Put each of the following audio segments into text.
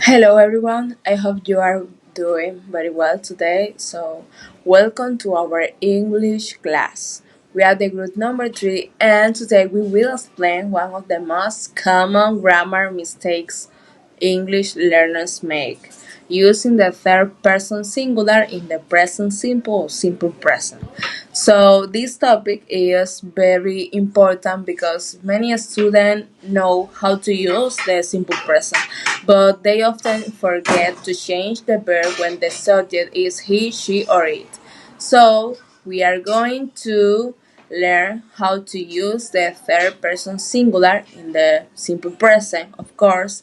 Hello everyone, I hope you are doing very well today. So, welcome to our English class. We are the group number 3, and today we will explain one of the most common grammar mistakes English learners make using the third person singular in the present simple or simple present. So this topic is very important because many students know how to use the simple present, but they often forget to change the verb when the subject is he, she, or it. So we are going to learn how to use the third person singular in the simple present, of course,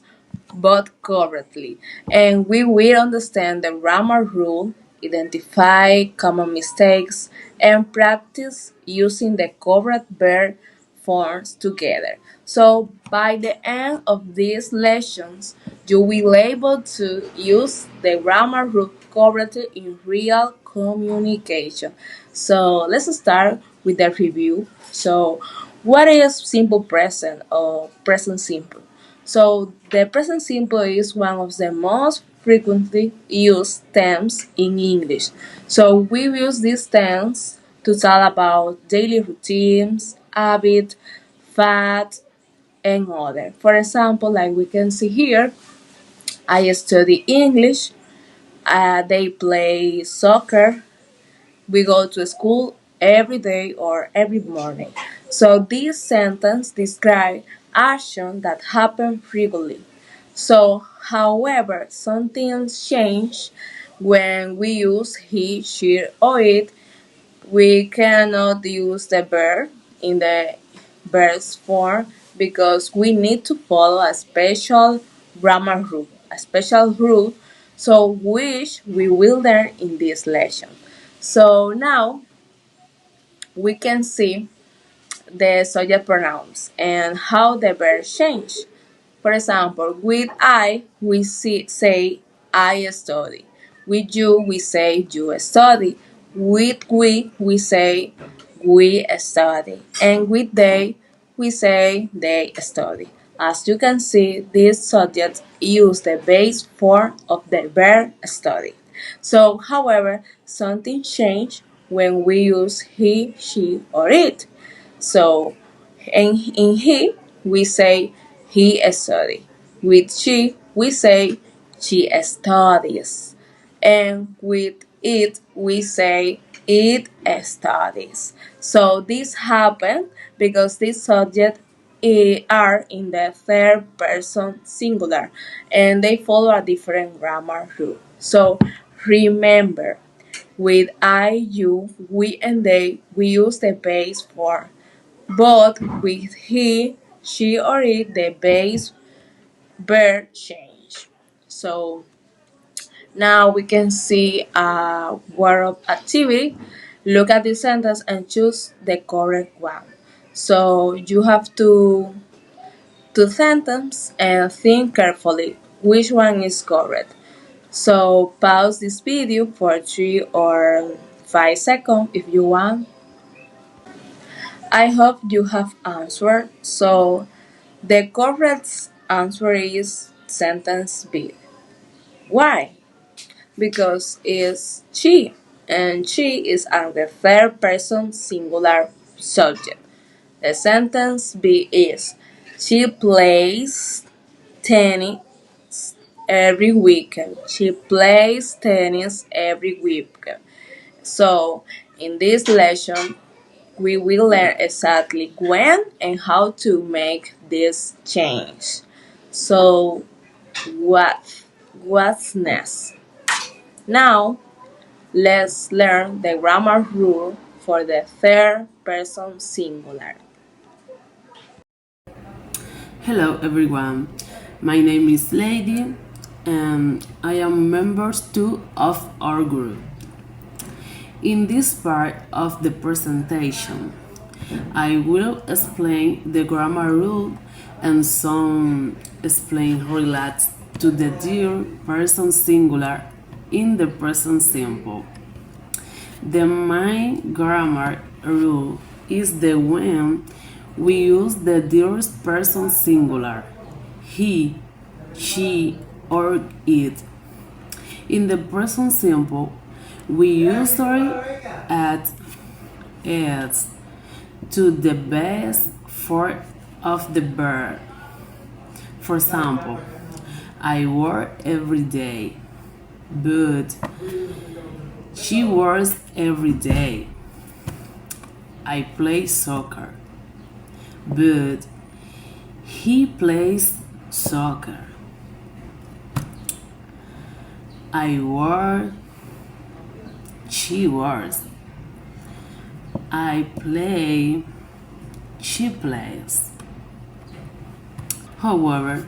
but correctly. And we will understand the grammar rule, identify common mistakes, and practice using the correct verb forms together. So by the end of these lessons, you will be able to use the grammar rule correctly in real communication. So let's start with the review. So what is simple present or present simple? So the present simple is one of the most frequently used tense in English. So we use this tense to talk about daily routines, habit, fact, and other. For example, like we can see here, I study English, they play soccer, we go to school every day or every morning. So this sentence describes action that happen frequently. So, however, some things change when we use he, she, or it. We cannot use the verb in the verb's form because we need to follow a special grammar rule, so which we will learn in this lesson. So now we can see the subject pronouns and how the verbs change. For example, with I, we say I study. With you, we say you study. With we say we study. And with they, we say they study. As you can see, these subjects use the base form of the verb study. So, however, something changed when we use he, she, or it. So, in he, we say he study. With she, we say she studies. And with it, we say it studies. So this happened because these subjects are in the third person singular and they follow a different grammar rule. So remember, with I, you, we, and they, we use the base form, but with he, she, or it, the base verb change. So now we can see a word of activity. Look at the sentence and choose the correct one. So you have to sentence and think carefully which one is correct. So pause this video for 3 or 5 seconds if you want. I hope you have answered. So the correct answer is sentence B. Why? Because it's she, and she is the third person singular subject. The sentence B is she plays tennis every weekend. She plays tennis every weekend. So in this lesson, we will learn exactly when and how to make this change. So what what's next? Now let's learn the grammar rule for the third person singular. Hello everyone, my name is Lady and I am member 2 of our group. In this part of the presentation, I will explain the grammar rule and some explain relates to the third person singular in the present simple. The main grammar rule is the when we use the third person singular, he, she, or eat. In the present simple, we usually add s to the base form of the verb. For example, I work every day, but she works every day. I play soccer, but he plays soccer. I work, she works. I play, she plays. However,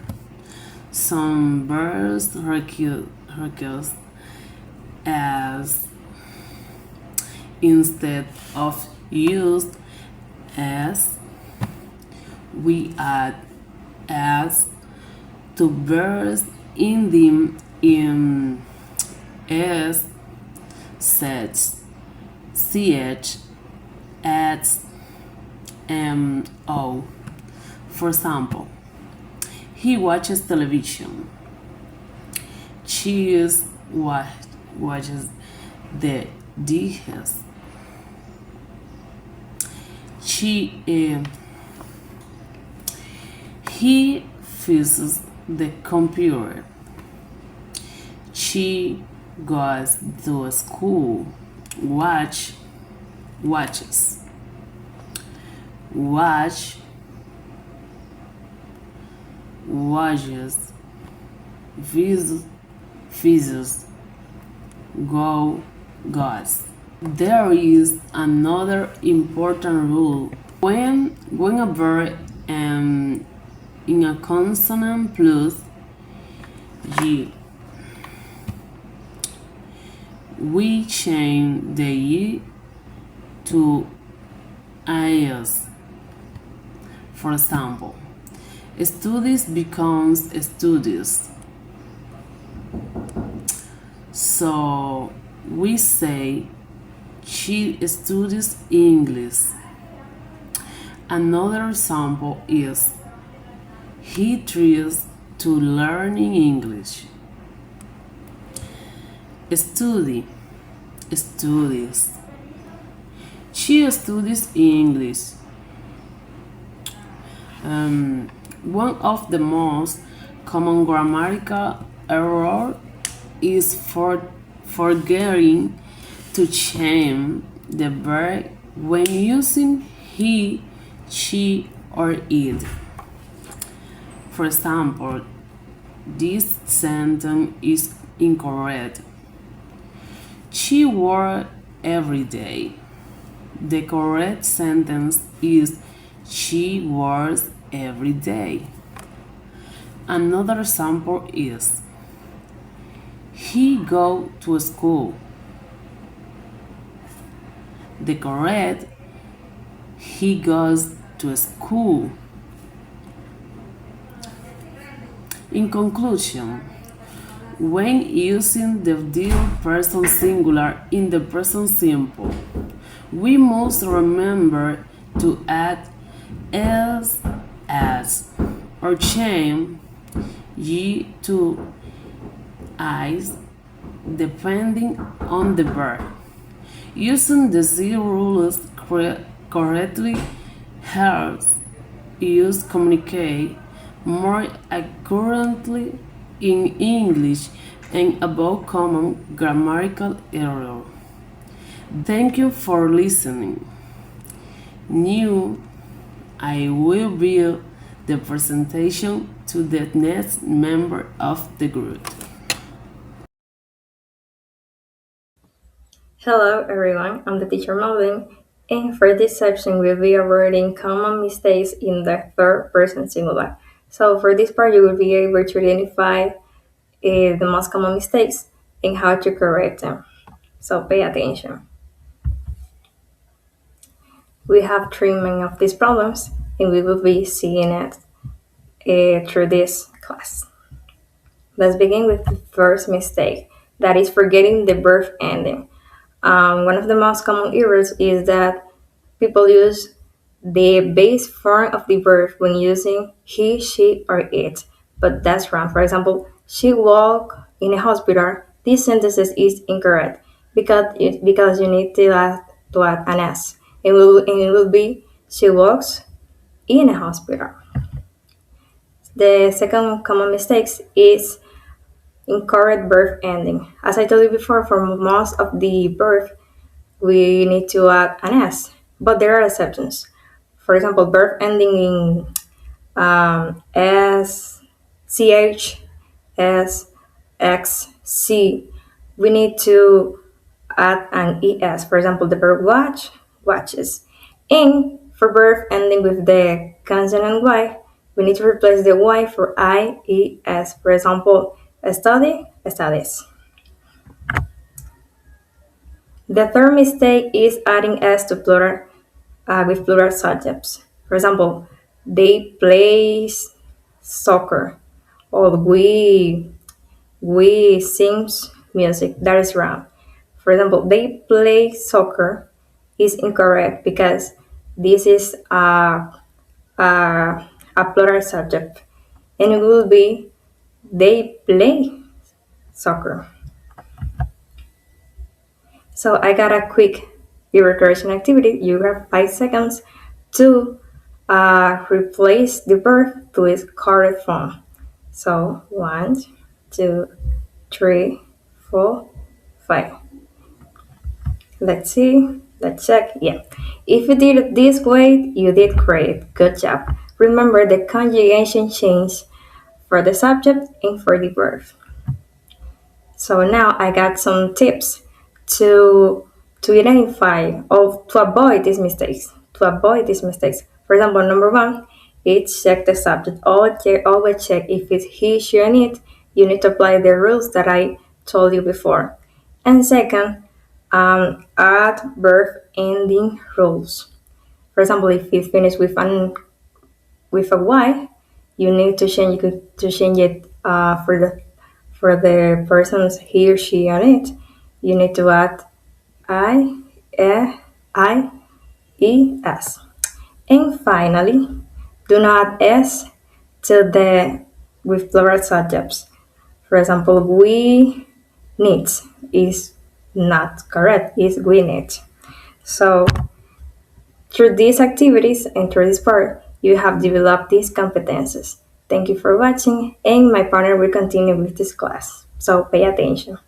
some verbs requires as instead of used as, we add as to verbs ending in s, such, ch, at, o. For example, he watches television. She watches the dishes. She he uses the computer. She goes to school. Watches. Watch, watches, visits, go, goes. There is another important rule. When a verb in a consonant plus G, we change the E to IS. For example, studies becomes studies. So we say she studies English. Another example is he tries to learning English. Studies. She studies English. One of the most common grammatical error is forgetting to change the verb when using he, she, or it. For example, this sentence is incorrect. She works every day. The correct sentence is she works every day. Another example is he go to school. The correct he goes to school. In conclusion, when using the third person singular in the present simple, we must remember to add as or change ye to is depending on the verb. Using the zero rules correctly helps us communicate more accurately in English and avoid common grammatical errors. Thank you for listening. Now, I will build the presentation to the next member of the group. Hello everyone, I'm the teacher Melvin, and for this section we'll be avoiding common mistakes in the third person singular. So for this part you will be able to identify the most common mistakes and how to correct them. So pay attention. We have three main of these problems and we will be seeing it through this class. Let's begin with the first mistake, that is forgetting the verb ending. One of the most common errors is that people use the base form of the verb when using he, she, or it, but that's wrong. For example, she walked in a hospital. This sentence is incorrect because you need to add an S. It will be she walks in a hospital. The second common mistake is incorrect verb ending. As I told you before, for most of the verb, we need to add an S, but there are exceptions. For example, verb ending in S, CH, S, X, C, we need to add an ES. For example, the verb watch, watches. And for verb ending with the consonant Y, we need to replace the Y for IES. For example, study, studies. The third mistake is adding S to plural with plural subjects. For example, they play soccer, or we sing music. That is wrong. For example, they play soccer is incorrect because this is a plural subject, and it will be they play soccer. So I got a quick recursion activity. You have 5 seconds to replace the verb to its correct form. So 1, 2, 3, 4, 5. Let's see. Let's check. Yeah. If you did it this way, you did great. Good job. Remember the conjugation change for the subject and for the verb. So now I got some tips to identify or to avoid these mistakes. To avoid these mistakes. For example, number 1 is check the subject. Always check if it's he, she, and it. You need to apply the rules that I told you before. And second, add verb ending rules. For example, if you finish with a Y, you need to change it for the persons he or she on it. You need to add I, I, E, S. And finally, do not S to the with plural subjects. For example, we need is not correct, is we need. So through these activities and through this part, you have developed these competences. Thank you for watching, and my partner will continue with this class. So pay attention.